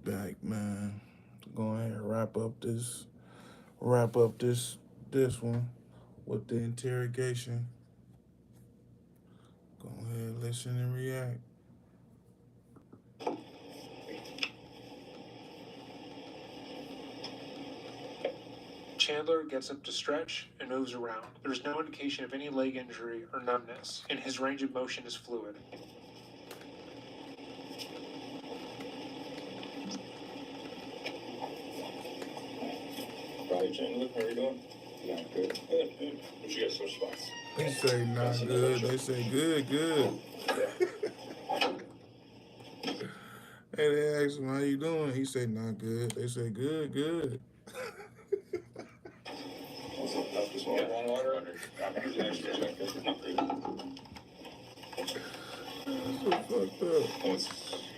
back, man. Go ahead and wrap up this one with the interrogation. Go ahead, listen and react. Chandler gets up to stretch and moves around. There's no indication of any leg injury or numbness, and his range of motion is fluid. Right, Chandler, how are you doing? Not good. Good. What you guys switch spots? They say not good. They say good, good. Hey, they ask him how you doing. He say not good. They say good, good. Just want water under. Not good. That's so fucked up. What's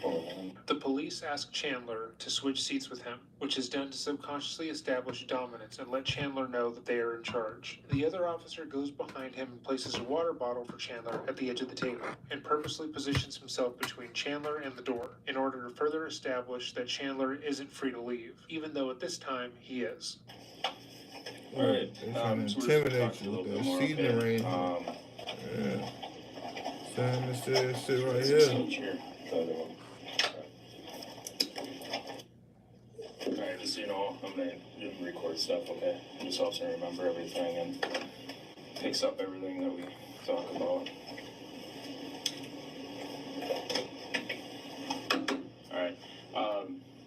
going on? The police ask Chandler to switch seats with him, which is done to subconsciously establish dominance and let Chandler know that they are in charge. The other officer goes behind him and places a water bottle for Chandler at the edge of the table, and purposely positions himself between Chandler and the door in order to further establish that Chandler isn't free to leave, even though at this time he is. Right. They're trying to intimidate you with that seating range. Yeah. Sam said sit right here. Alright, just so you know, I'm gonna record stuff, okay? Just helps me remember everything and picks up everything that we talk about. Alright,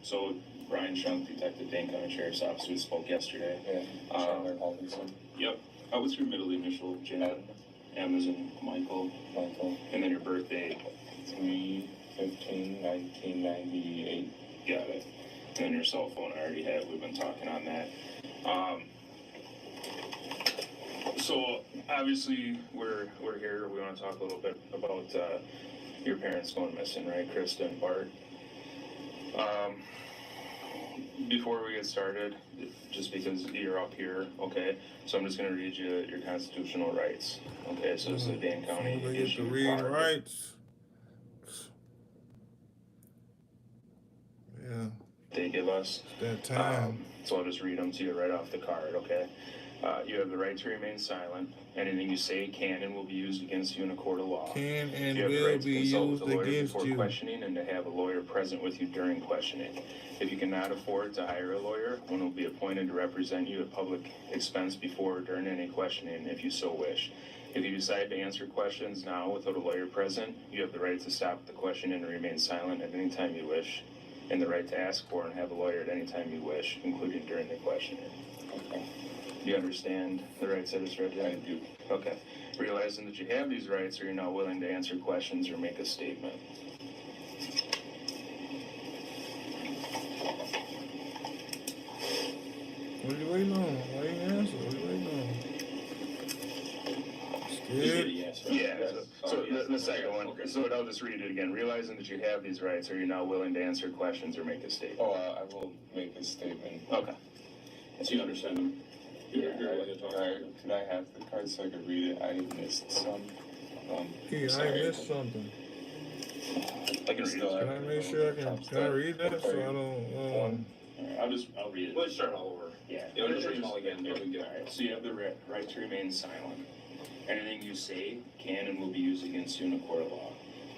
so Brian Shunk, Detective Dane County Sheriff's Office, we spoke yesterday. Yeah, Chandler Halderson. Yep. What's your middle initial, Jan? M as in Michael. Michael. And then your birthday? 3/15/1998. Got it. And then your cell phone I already have. We've been talking on that. So obviously we're here. We want to talk a little bit about your parents going missing, right, Krista and Bart? Before we get started, just because you're up here, okay, so I'm just going to read you your constitutional rights, okay, so it's the Dane County They get to read rights. Yeah. They give us. That time. So I'll just read them to you right off the card, okay? You have the right to remain silent. Anything you say can and will be used against you in a court of law. Can and you have the will right to be consult used with a lawyer against before you. questioning and to have a lawyer present with you during questioning. If you cannot afford to hire a lawyer, one will be appointed to represent you at public expense before or during any questioning if you so wish. If you decide to answer questions now without a lawyer present, you have the right to stop the question and remain silent at any time you wish, and the right to ask for and have a lawyer at any time you wish, including during the questioning. Okay. Do you understand the rights I just read? I do. Okay. Realizing that you have these rights, are you now willing to answer questions or make a statement? What are you waiting on? Why you answer? What are you waiting on? Scared? Yes. Yeah. So the second one. Okay. So I'll just read it again. Realizing that you have these rights, are you now willing to answer questions or make a statement? Oh, I will make a statement. Okay. So you understand them? Yeah. Can I have the card so I can read it? I missed some. Yeah, I missed something. I can read it. Can I make sure can I read that so I don't I'll read it. Let's start all over. Yeah. I'll just read them all again. Alright. So you have the right to remain silent. Anything you say can and will be used against you in a court of law.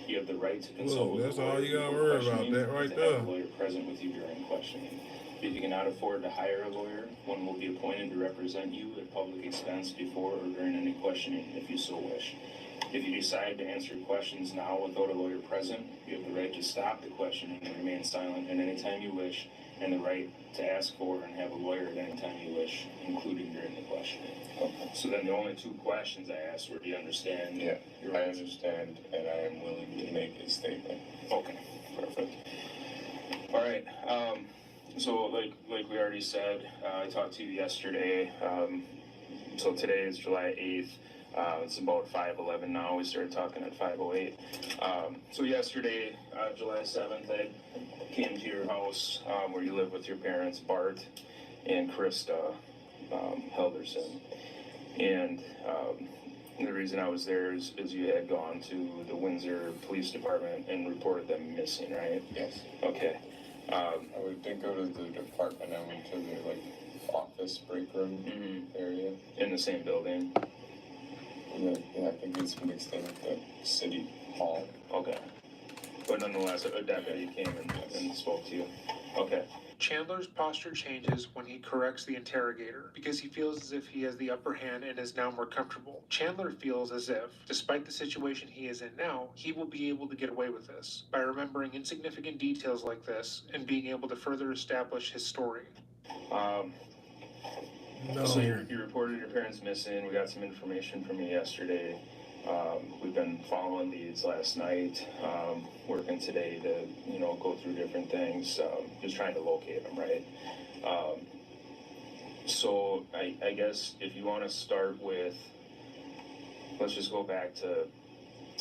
You have the right to consult with that's a lawyer all you gotta before worry about, questioning that right and to there. have a lawyer present with you during questioning. If you cannot afford to hire a lawyer, one will be appointed to represent you at public expense before or during any questioning, if you so wish. If you decide to answer questions now without a lawyer present, you have the right to stop the questioning and remain silent at any time you wish, and the right to ask for and have a lawyer at any time you wish, including during the questioning. Okay. So then the only two questions I asked were, do you understand? Yeah, I understand, and I am willing to make a statement. Okay, perfect. All right. So like we already said, I talked to you yesterday. So today is July 8th. It's about 5:11 now. We started talking at 5:08. So yesterday, July 7th, I came to your house where you live with your parents, Bart and Krista Halderson. And the reason I was there is you had gone to the Windsor Police Department and reported them missing, right? Yes. Okay. I would think go to the department. I went to their like office break room area In the same building. Yeah, I think it's mixed in with the city hall. Okay. But nonetheless, a deputy came and spoke to you. Okay. Chandler's posture changes when he corrects the interrogator because he feels as if he has the upper hand and is now more comfortable. Chandler feels as if, despite the situation he is in now, he will be able to get away with this by remembering insignificant details like this and being able to further establish his story. No. So you reported your parents missing. We got some information from you yesterday. We've been following these last night, working today to, go through different things, just trying to locate them, right? So I guess if you want to start with, let's just go back to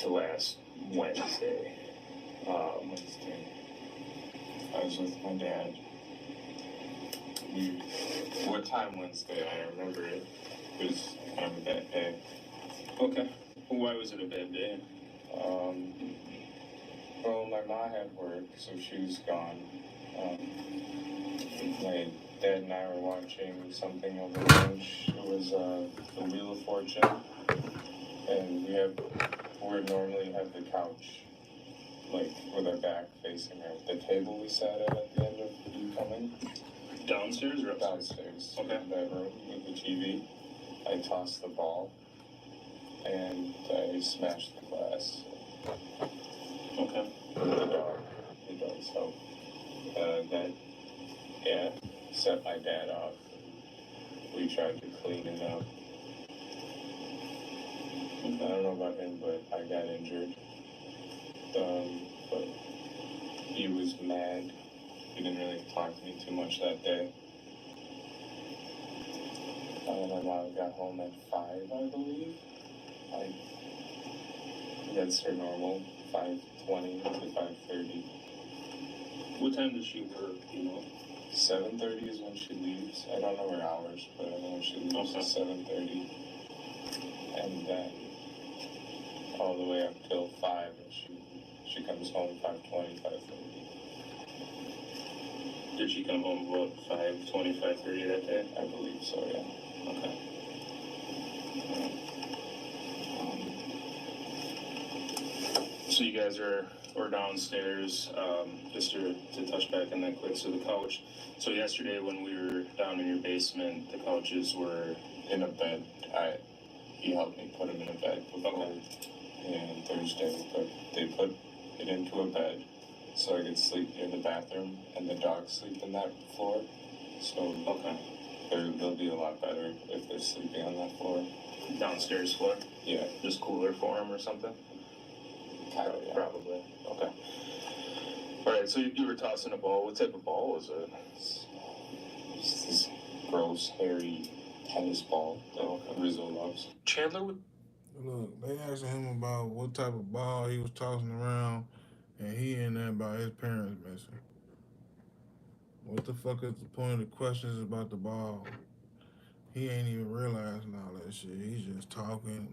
last Wednesday. Wednesday. I was with my dad. What time Wednesday? I remember it. It was kind of a bad day. Okay. Why was it a bad day? Well, my mom had work, so she was gone. My dad and I were watching something over lunch. It was The Wheel of Fortune, and we normally have the couch, like with our back facing the table we sat at the end of you coming. Downstairs or upstairs? Downstairs. Okay. In that room with the TV. I tossed the ball, and I smashed the glass. Okay. The dog. So, that, set my dad off. We tried to clean it up. I don't know about him, but I got injured. But he was mad. He didn't really talk to me too much that day. My mom got home at 5, I believe. That's her normal, 5:20 to 5:30. What time does she work, 7:30 is when she leaves. I don't know her hours, but I know when she leaves at 7:30. And then all the way up till 5, and she comes home 5:20, 5:30. Did she come home about 5:20, 5:30 that day? I believe so, yeah. Okay. So you guys are downstairs, just to touch back on that quick, so the couch. So yesterday when we were down in your basement, the couches were In a bed. He helped me put him in a bed before. And Thursday, they put it into a bed so I could sleep near the bathroom, and the dogs sleep in that floor. So they'll be a lot better if they're sleeping on that floor. downstairs floor? Yeah, Just cooler for them or something? kind of, yeah. Probably. Okay. Alright, so you were tossing a ball. What type of ball was it? It's this gross, hairy tennis ball that Rizzo loves. Chandler would Look, they asked him about what type of ball he was tossing around, and he in there about his parents missing. What the fuck is the point of the questions about the ball? He ain't even realizing all that shit. He's just talking.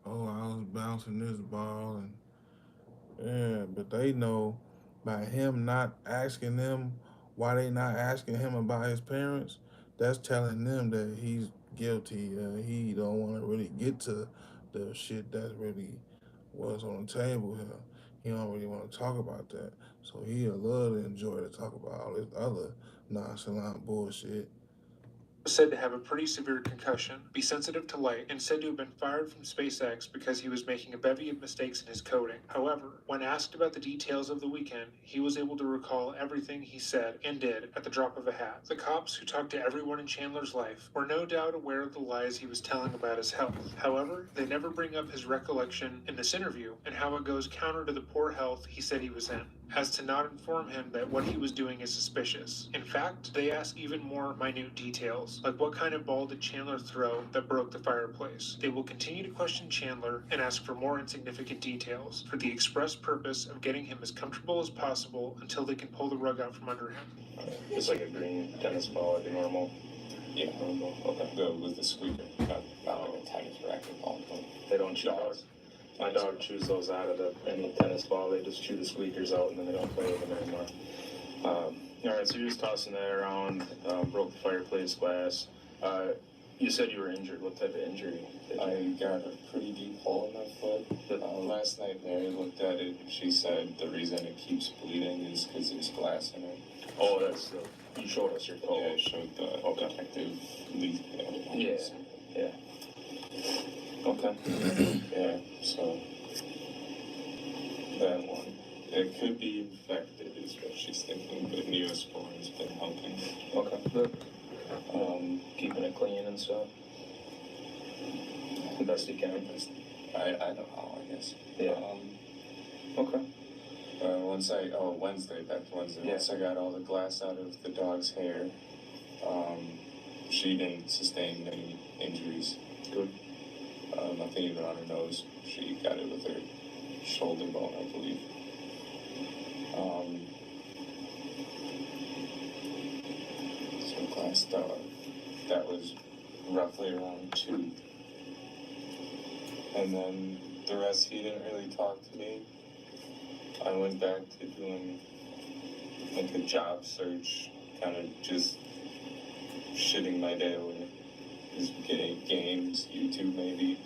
Oh, I was bouncing this ball, and yeah, but they know by him not asking them why they not asking him about his parents, that's telling them that he's guilty. He don't want to really get to the shit that really was on the table here. He don't really want to talk about that. So he'll love to enjoy to talk about all this other nonchalant bullshit. said to have a pretty severe concussion, be sensitive to light, and said to have been fired from SpaceX because he was making a bevy of mistakes in his coding. However, when asked about the details of the weekend, he was able to recall everything he said and did at the drop of a hat. The cops who talked to everyone in Chandler's life were no doubt aware of the lies he was telling about his health. However, they never bring up his recollection in this interview and how it goes counter to the poor health he said he was in, as to not inform him that what he was doing is suspicious. In fact, they ask even more minute details, like what kind of ball did Chandler throw that broke the fireplace. They will continue to question Chandler and ask for more insignificant details, for the express purpose of getting him as comfortable as possible until they can pull the rug out from under him. Just like a green tennis ball, like a normal. Yeah, okay. With the squeaker, not like a tennis racket ball. They don't chew those. My dog chews those out of any tennis ball. They just chew the squeakers out and then they don't play with them anymore. Alright, so you're just tossing that around, broke the fireplace glass. You said you were injured. What type of injury? I got a pretty deep hole in my foot. Last night Mary looked at it and she said the reason it keeps bleeding is because there's glass in it. Oh, that's the. You showed us your toe. Yeah, I showed the detective leaf. Yeah. Yeah. Okay. Yeah, so that one. It could be infected, is what she's thinking, but Neosporin's been helping. Okay. Good. Keeping it clean and stuff. The best you can. I don't know, I guess. Yeah. Okay. Wednesday, back to Wednesday. Yeah. Once I got all the glass out of the dog's hair, she didn't sustain any injuries. Good. Nothing even on her nose. She got it with her shoulder bone, I believe. So glass dog. That was roughly around 2. And then the rest, he didn't really talk to me. I went back to doing like a job search, kind of just shitting my day away. Just getting games, YouTube maybe.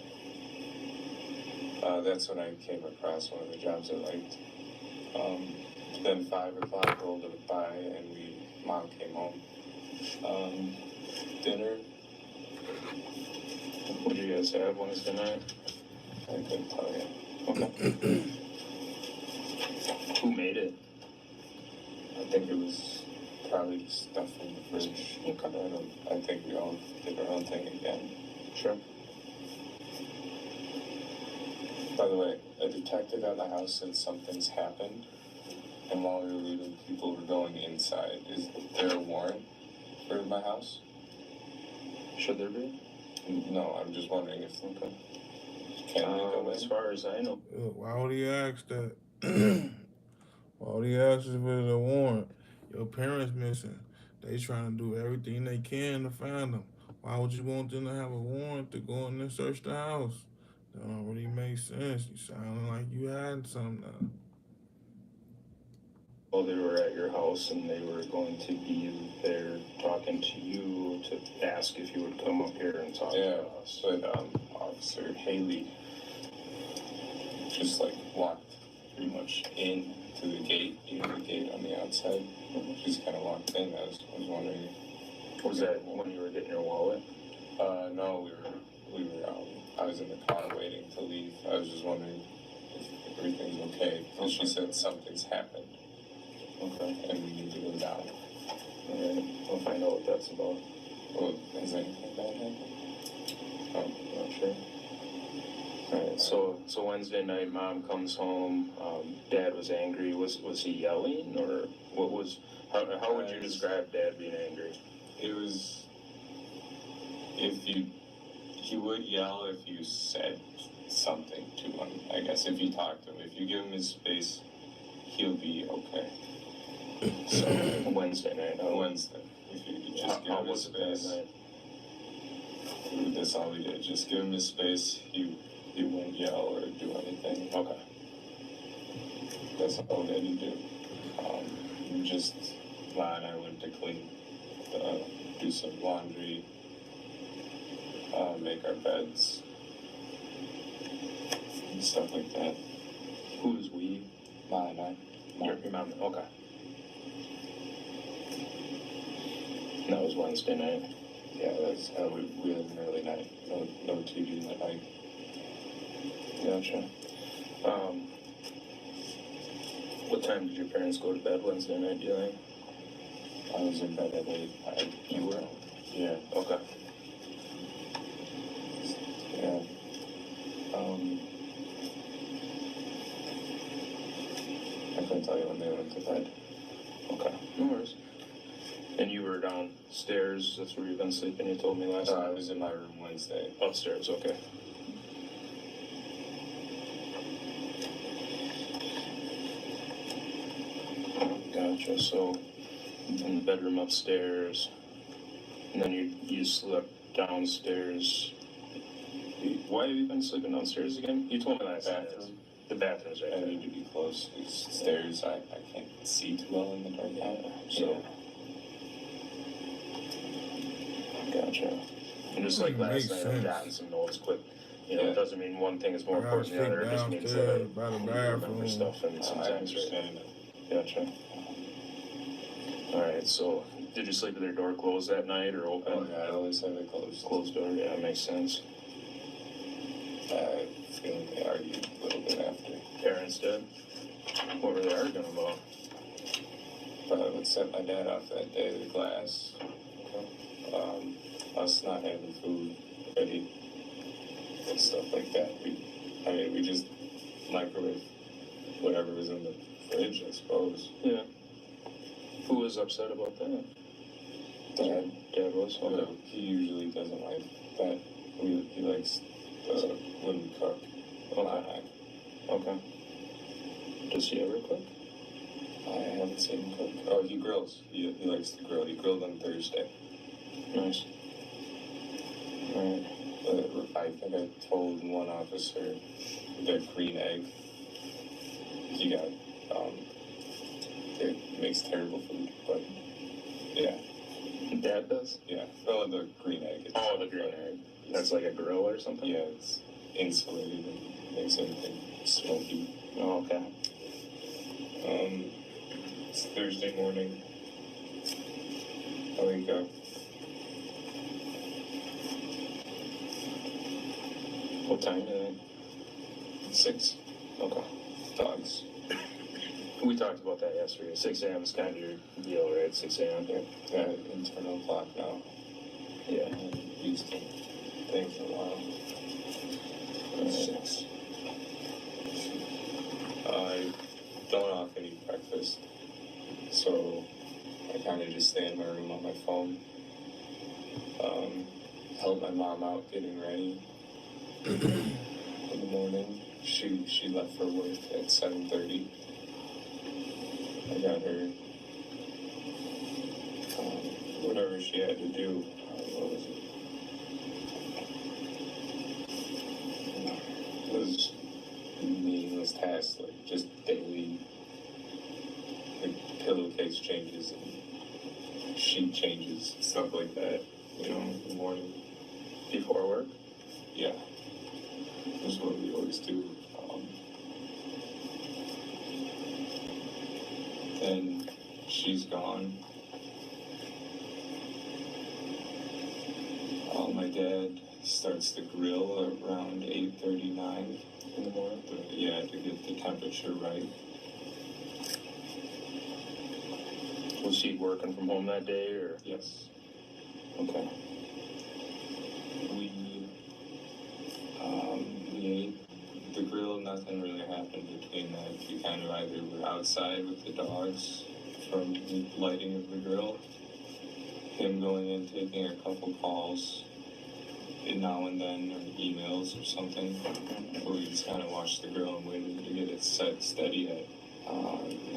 That's when I came across one of the jobs I liked. Then 5 o'clock rolled by and Mom came home. Dinner. What do you guys have Wednesday night? I couldn't tell you. Okay. Who made it? I think it was probably stuff from the fridge. I think we all did our own thing again. Sure. By the way, a detective at my house said something's happened, and while we were leaving, people were going inside. Is there a warrant for my house? Should there be? No, I'm just wondering if can they go as in? far as I know. Why would he ask that? Why would he ask if there's a warrant? Your parents missing. They trying to do everything they can to find them. Why would you want them to have a warrant to go in and search the house? That don't really make sense. You sound like you had something now. Well, they were at your house and they were going to be there talking to you to ask if you would come up here and talk to us. But Officer Haley just like walked pretty much in to the gate, the gate on the outside. Just kind of walked in. I was wondering. Was that when you were getting your wallet? No, we were. I was in the car waiting to leave. I was just wondering if everything's okay because she said something's happened. Okay. And we need to go down. Alright, I'll find out what that's about. Well, has anything bad happened? Oh, not sure. Alright, so Wednesday night, Mom comes home. Dad was angry. Was he yelling, or what was? How would you describe Dad being angry? It was. He would yell if you said something to him. I guess if you talk to him, if you give him his space, he'll be okay. So Wednesday night. Wednesday. If you just give him his space. That's all we did. Just give him his space. He won't yell or do anything. Okay. That's all that he do. Just Ma and I went to clean, do some laundry, make our beds, and stuff like that. Who's we? Ma and I. Your mom. Okay. That was Wednesday night. Yeah, that's we had an early night. No TV that night. Gotcha. What time did your parents go to bed Wednesday night, do you think? I was in bed at 8. You were? Yeah. Okay. Yeah. I couldn't tell you when they went to bed. Okay. No worries. And you were downstairs, that's where you've been sleeping, you told me last night? I was in my room Wednesday. Upstairs, okay. Gotcha, so in the bedroom upstairs, and then you slept downstairs. Why have you been sleeping downstairs again? You told me last night. The bathroom's right I there. need to be close. These stairs, I can't see too well in the dark now. So, Gotcha. And just like last Makes night, I've sense. gotten some notes quick. You know, Yeah. it doesn't mean one thing is more I gotta important than the sleep other. It just means that downstairs by the you remember bathroom. stuff and I sometimes, right? understand it. Gotcha. All right, so did you sleep with your door closed that night or open? Oh, yeah, I always have it closed. Closed door, yeah, that makes sense. I feel like they argued a little bit after. Parents did? What were they arguing about? Probably would set my dad off that day, the glass. Us not having food ready and stuff like that. We just microwave whatever was in the fridge, I suppose. Yeah. Who was upset about that? Dad, Dad was? Okay. he usually doesn't like that. He likes when we cook. Okay. Okay. Does he ever cook? I haven't seen him cook. Oh, he grills. He likes to grill. He grilled on Thursday. Nice. Alright. I think I told one officer that green egg, he got, it makes terrible food, but yeah. Dad does? Yeah. Oh, the green egg. Oh, the green egg. That's like a grill or something? Yeah, it's insulated and makes everything smoky. Oh, okay. It's Thursday morning. I wake up. What time do you 6. think? Okay. Dogs. We talked about that yesterday. 6 a.m. is kind of your deal, right? 6 a.m. Yeah, internal clock now. Yeah. I used to think for a while. 6. I don't often eat breakfast, so I kind of just stay in my room on my phone. Help my mom out getting ready in the morning. She left for work at 7:30. I got her whatever she had to do. What was it? It was meaningless tasks, like just daily, like pillowcase changes and sheet changes, stuff like that. You know, in the morning. Before work? Yeah, that's what we always do. Then she's gone. My dad starts to grill around 8:39 in the morning. Yeah, to get the temperature right. Was she working from home that day, or? Yes. Okay. We ate the grill. Nothing really happened between that. We kind of either were outside with the dogs from the lighting of the grill, him going in, taking a couple calls, and now and then, or emails or something, where we just kind of watched the grill and waited to get it set steady at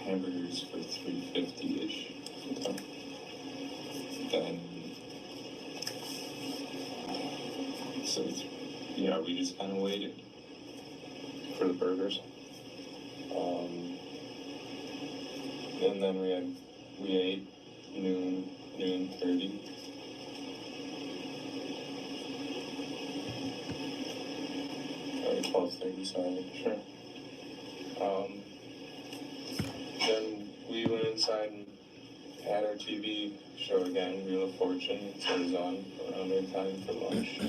hamburgers for $3.50-ish. Then, yeah, we just kind of waited For the burgers? And then we ate noon 30. Or 12:30, sorry. Sure. Then we went inside and had our TV show again, Wheel of Fortune. It was on around our time for lunch.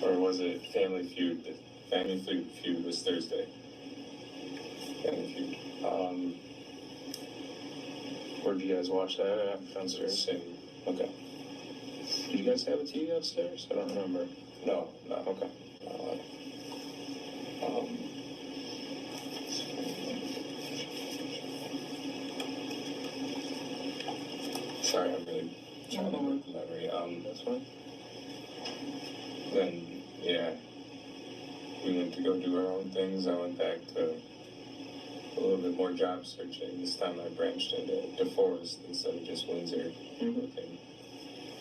Or was it Family Feud? The Family Feud was Thursday. Family Feud. Where did you guys watch that at? Downstairs? Same. Okay. Did you guys have a TV upstairs? I don't remember. No. Okay. Sorry, I'm really trying to work the memory. That's fine. Then, yeah, we went to go do our own things. I went back to a little bit more job searching. This time I branched into DeForest instead of just Windsor. Looking.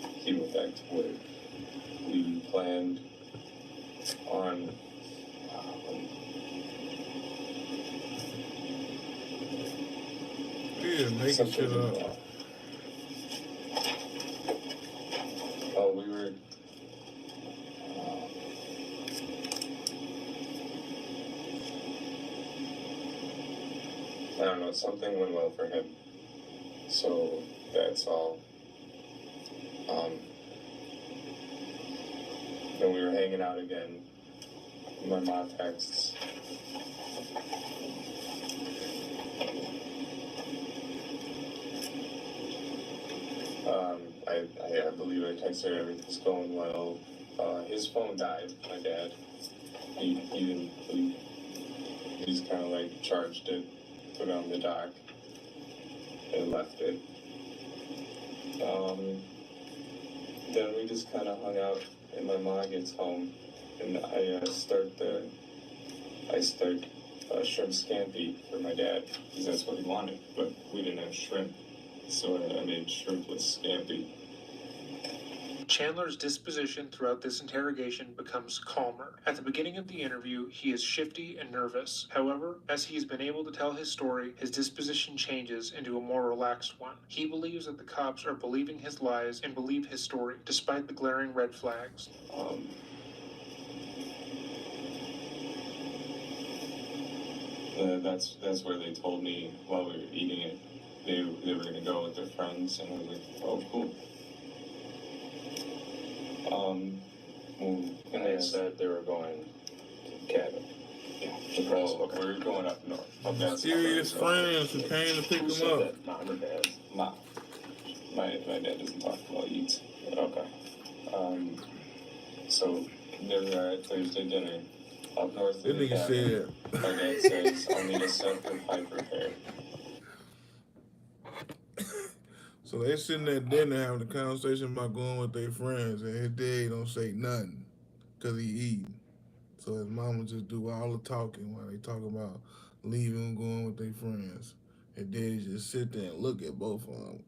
He went back to work. We planned on She is making Something shit like up. that. Oh, we were. I don't know, something went well for him. So that's all. Then we were hanging out again. My mom texts. I believe I texted her everything's going well. His phone died, my dad. He didn't, he just kind of like charged it, put it on the dock, and left it. Then we just kind of hung out, and my mom gets home, and I start shrimp scampi for my dad, because that's what he wanted, but we didn't have shrimp, so I made shrimpless scampi. Chandler's disposition throughout this interrogation becomes calmer. At the beginning of the interview, he is shifty and nervous. However, as he has been able to tell his story, his disposition changes into a more relaxed one. He believes that the cops are believing his lies and believe his story, despite the glaring red flags. That's where they told me while we were eating it, they were gonna go with their friends, and I was like, oh, cool. And they said they were going to the cabin. Yeah. Well, we were going up north. Mysterious friends who came to pick Who him said up. that? Mom or dad? Mom. My dad doesn't talk while he eats. Okay. So there we are at Thursday dinner up north of This the nigga cabin. said, My dad says, I'll need a set for pipe repair. so they sitting at dinner having a conversation about going with their friends, and his dad don't say nothing because he eating. So his mama just do all the talking while they talk about leaving and going with their friends. And daddy just sit there and look at both of them.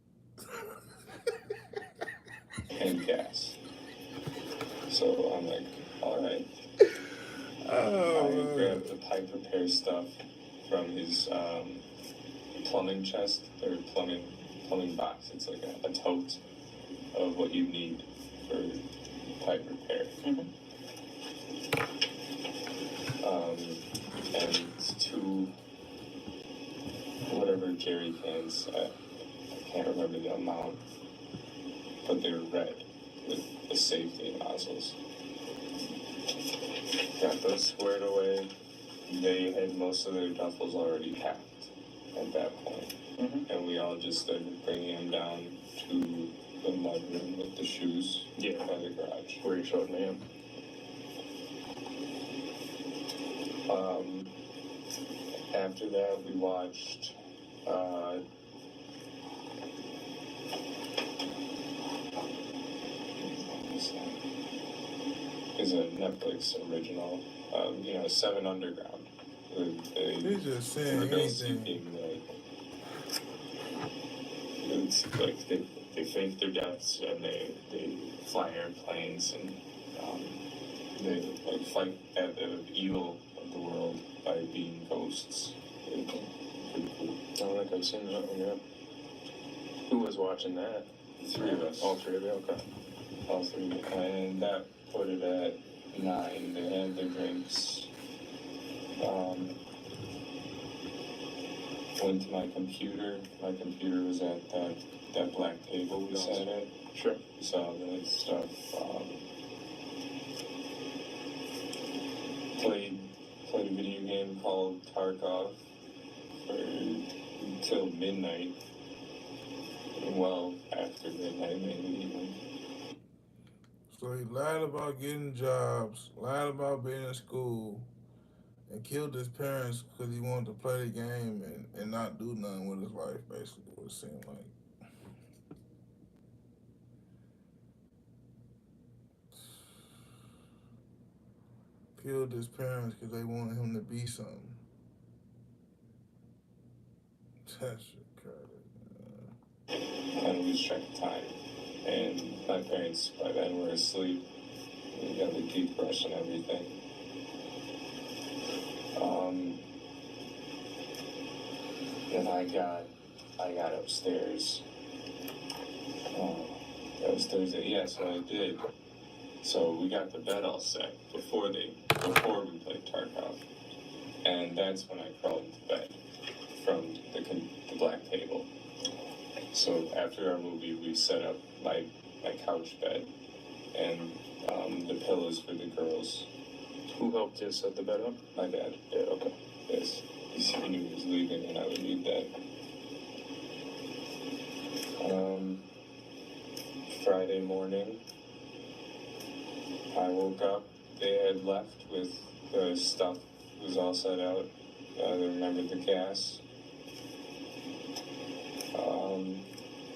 And gas. So I'm like, all right. I grabbed the pipe repair stuff from his plumbing chest, or plumbing box. It's like a tote of what you need for pipe repair. And 2 whatever jerry cans. I can't remember the amount, but they were red with the safety nozzles. Got those squared away. They had most of their duffels already packed at that point. And we all just started bringing them down to the mudroom with the shoes by the garage. Where you showed me him. After that, we watched is a Netflix original, 7 Underground. He's just saying anything. It's like they fake their deaths, and they fly airplanes, and they like fight at the evil of the world by being ghosts. Pretty cool. I don't think I've seen that one yet. Who was watching that? The 3 of us. All 3 of you? Okay. All 3. And that put it at 9. They had their drinks. Went to my computer. My computer was at that black table we sat at. Sure. We saw the stuff. Played a video game called Tarkov until midnight. Well, after midnight, maybe even. So he lied about getting jobs, lied about being in school, and killed his parents because he wanted to play the game and not do nothing with his life, basically, what it seemed like. Killed his parents because they wanted him to be something. That shit crazy. And lose track of time. And my parents, by then, were asleep. We got the toothbrush and everything. Then I got I got upstairs. That was Thursday. Yeah, so I did. So we got the bed all set before we played Tarkov, and that's when I crawled into bed from the black table. So after our movie, we set up my couch bed and the pillows for the girls. Who helped you set the bed up? My dad. Yeah, okay. Yes, he knew he was leaving and I would need that. Friday morning, I woke up. They had left with the stuff was all set out. They remembered the gas.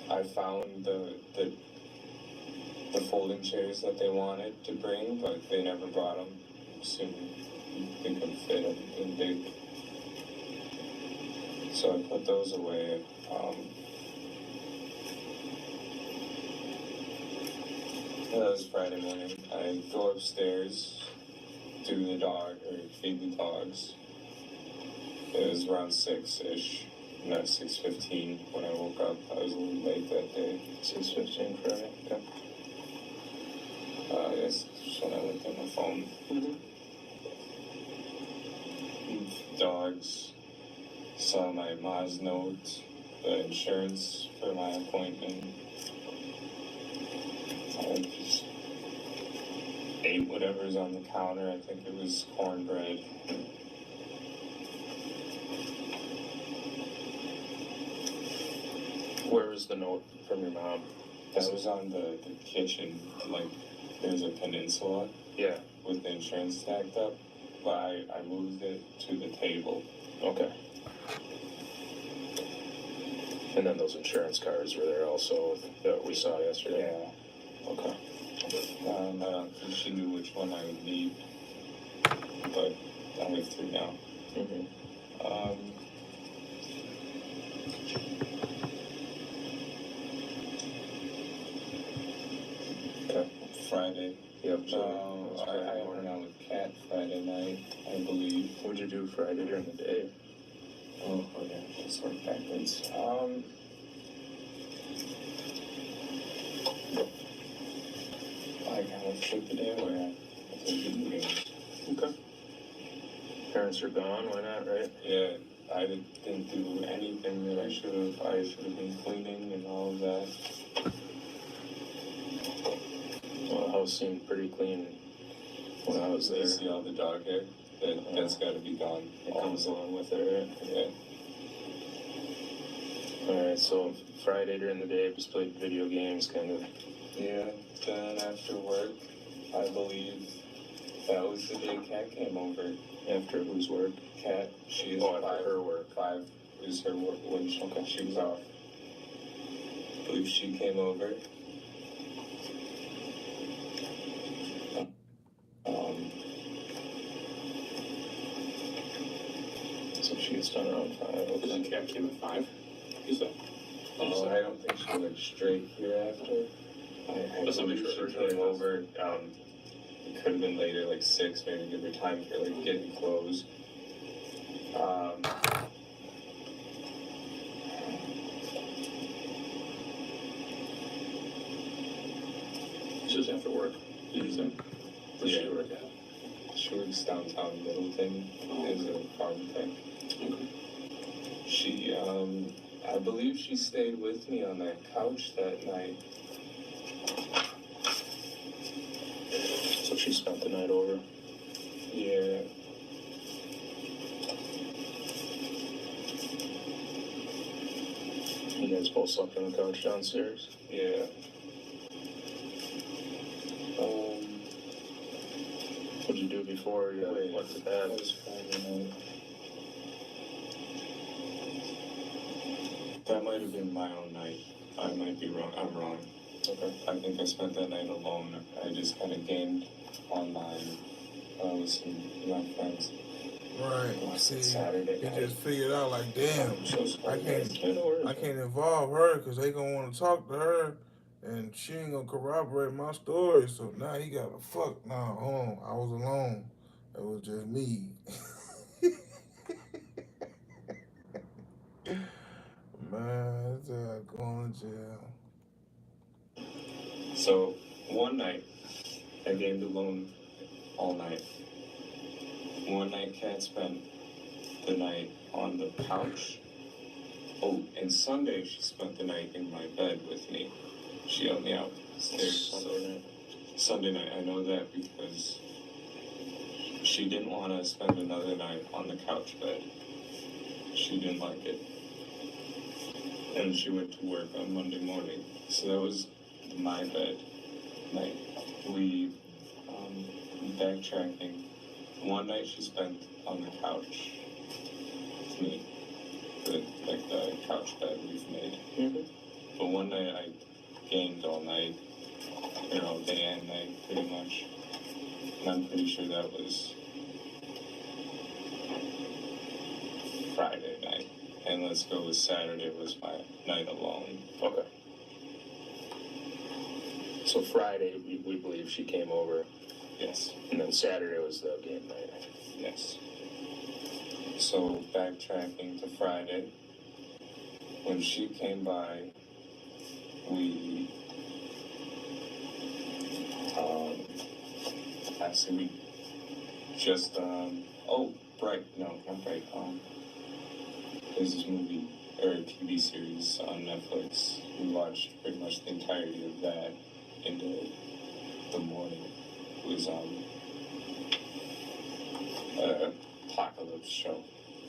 I found the folding chairs that they wanted to bring, but they never brought them. Assuming they couldn't fit in big. So I put those away. That was Friday morning. I go upstairs, do the dog, or feed the dogs. It was around 6-ish, not 6:15 when I woke up. I was a little late that day. 6:15 Friday, okay. Yes, just when I looked at my phone. Dogs, saw my Ma's note, the insurance for my appointment. I just ate whatever's on the counter. I think it was cornbread. Where was the note from your mom? That was on the kitchen, like there's a peninsula. Yeah. With the insurance stacked up, but I moved it to the table. Okay. And then those insurance cards were there also that we saw yesterday? Yeah. Okay. I don't think she knew which one I would need, but I have 3 now. Okay. Friday. Yep. So I went out with Kat Friday night, I believe. What'd you do Friday during the day? Oh yeah, let's work backwards. I kind of took the day away. I played video games. Okay. Parents are gone, why not, right? Yeah, I didn't do anything that I should have. I should have been cleaning and all of that. Well, the house seemed pretty clean when I was there. You see all the dog hair? That's got to be gone. It comes along with it, right? Yeah. Alright, so Friday during the day, just played video games, kind of. Yeah, then after work, I believe that was the day Kat came over. After whose work? Kat, she is after her work. 5 is her work when she was off. I believe she came over. So she gets done around 5. But then Kat came at 5? Is that? I don't think she went straight here after. I Let's not make believe sure she her came over. It could have been later, like 6, maybe give her time for like getting clothes. Just after work, did you say? Where's she work at? She works downtown Middleton. Is a farm tech. Okay. She, I believe she stayed with me on that couch that night. So she spent the night over. Yeah. You guys both slept on the couch downstairs? Yeah. What'd you do before you went to bed? That was Friday night. That might have been my own night. I might be wrong. I'm wrong. Okay. I think I spent that night alone. I just kind of gamed online with some of my friends. Right. See, Saturday he night. just figured out like, damn, I can't involve her because they gonna want to talk to her, and she ain't gonna corroborate my story. So now he got to fuck. Nah, hold on. I was alone. It was just me. Man. going to jail. So one night, I gamed alone all night. One night, Kat spent the night on the couch. Oh, and Sunday she spent the night in my bed with me. She helped me out upstairs. Sunday night, I know that because she didn't want to spend another night on the couch bed. She didn't like it. And she went to work on Monday morning. So that was my bed night. We, backtracking. One night she spent on the couch with me. Like the couch bed we've made. Mm-hmm. But one night I gamed all night, or all day and night, pretty much. And I'm pretty sure that was Friday night. And let's go with Saturday was my night alone. Okay. So Friday, we believe she came over, Yes, and then Saturday was the game night. yes. So backtracking to Friday, when she came by, we, actually we just, oh, Bright, no, not Bright, there's this movie, or a TV series on Netflix. We watched pretty much the entirety of that into the morning. It was, apocalypse show.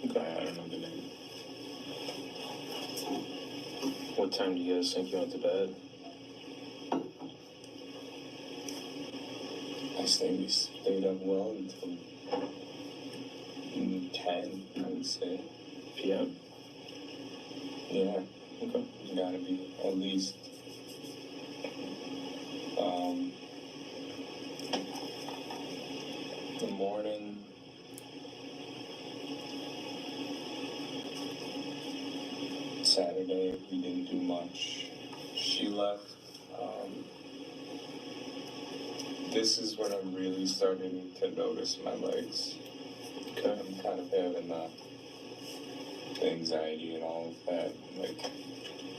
Okay, I don't know the name. What time do you guys think you went to bed? We stayed up well until 10, I would say. PM? Yeah, Okay. you gotta be at least, the morning. Saturday, we didn't do much. She left. This is when I'm really starting to notice my legs. Okay. I'm kind of having the anxiety and all of that, like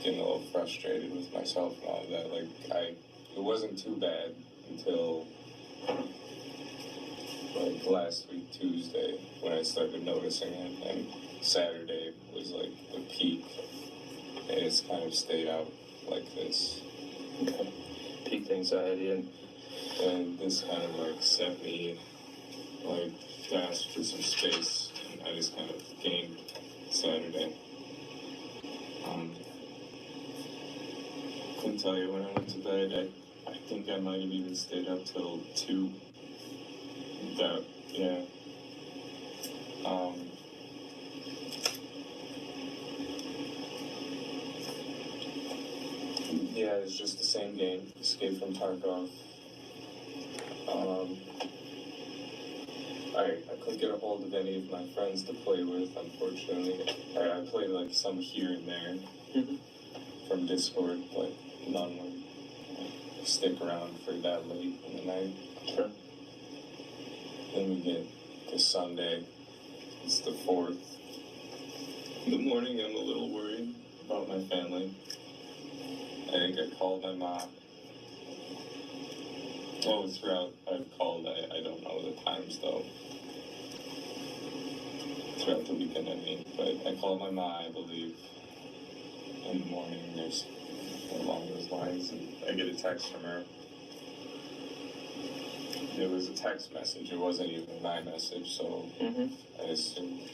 getting a little frustrated with myself and all of that. Like it wasn't too bad until like last week Tuesday when I started noticing it, and Saturday was like the peak, and it's kind of stayed out like this. Okay. Peak anxiety And this kind of like set me like asked for some space, and I just kind of gamed Saturday. Couldn't tell you when I went to bed. I think I might have even stayed up till 2. That, yeah. Yeah, it's just the same game. Escape from Tarkov. I couldn't get a hold of any of my friends to play with, unfortunately. I played like some here and there from Discord, but none would stick around for that late in the night. Sure. Then we get to Sunday. It's the 4th. In the morning, I'm a little worried about my family. I think I called my mom. Oh, throughout I've called, I don't know the times though. Throughout the weekend, I mean. But I called my mom, I believe, in the morning. There's along those lines, and I get a text from her. It was a text message. It wasn't even my message, so I assumed.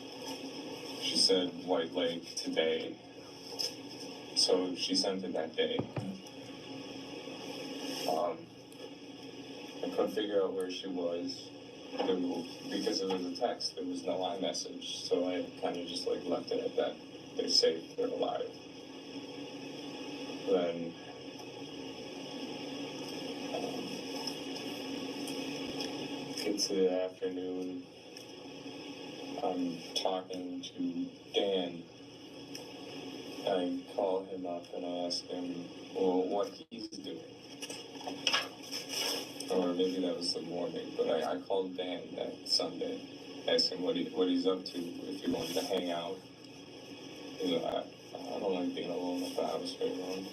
She said White Lake today. So she sent it that day. I couldn't figure out where she was because it was a text. There was no iMessage, so I kind of just like left it at that. They're safe. They're alive. Then get to the afternoon. I'm talking to Dan. I call him up and I ask him, well, what he's doing. Or maybe that was the morning, but I called Dan that Sunday, asked him what he's up to, if he wanted to hang out. You know, I don't like being alone with the mom's favorite.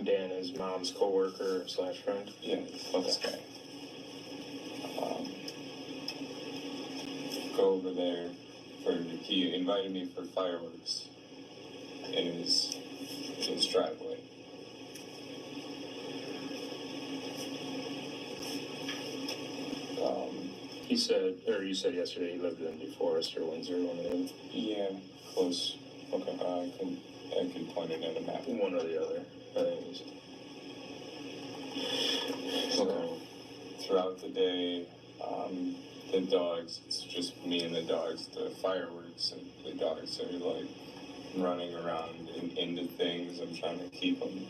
Dan is mom's co-worker / friend. Yeah, close guy. Go over there he invited me for fireworks in his driveway. He said, or you said yesterday he lived in New Forest or Windsor, one of them. Yeah, close. Okay. I can point it at a map. One or the other. So throughout the day, the dogs, it's just me and the dogs, the fireworks, and the dogs are like running around and into things. I'm trying to keep them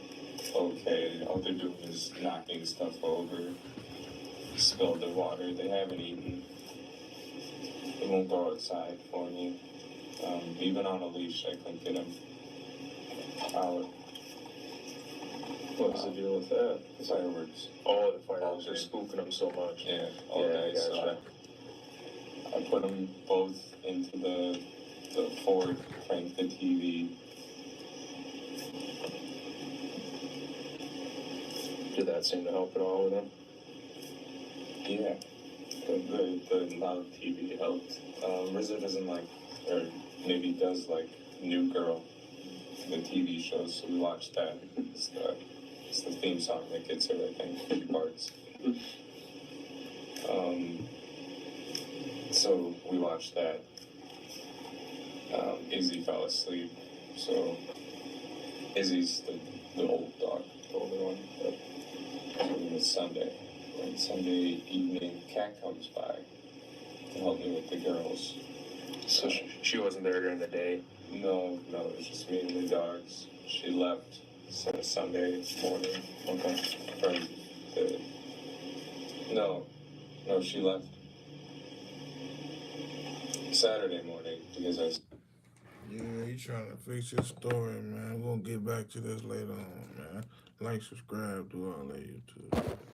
okay. All they're doing is knocking stuff over, spilled the water. They haven't eaten. They won't go outside for me. Even on a leash, I couldn't get them out. What's the deal with that? The fireworks. Oh, the fireworks are spooking them so much. Yeah, all Yeah, day. I gotcha. So I put them both into the Ford, cranked the TV. Did that seem to help at all with them? Yeah, the loud TV helped. Rizzo doesn't like, or maybe does like New Girl, the TV show, so we watched that. It's the theme song that gets her, I think, 3 parts. So we watched that. Izzy fell asleep, so Izzy's the old dog, the older one. So it was Sunday. And Sunday evening, Kat comes by to help me with the girls. So she wasn't there during the day? No, it was just me and the dogs. She left Sunday morning. Okay. No, she left Saturday morning because Yeah, he trying to fix his story, man. We're gonna get back to this later on, man. Like, subscribe, do all that YouTube.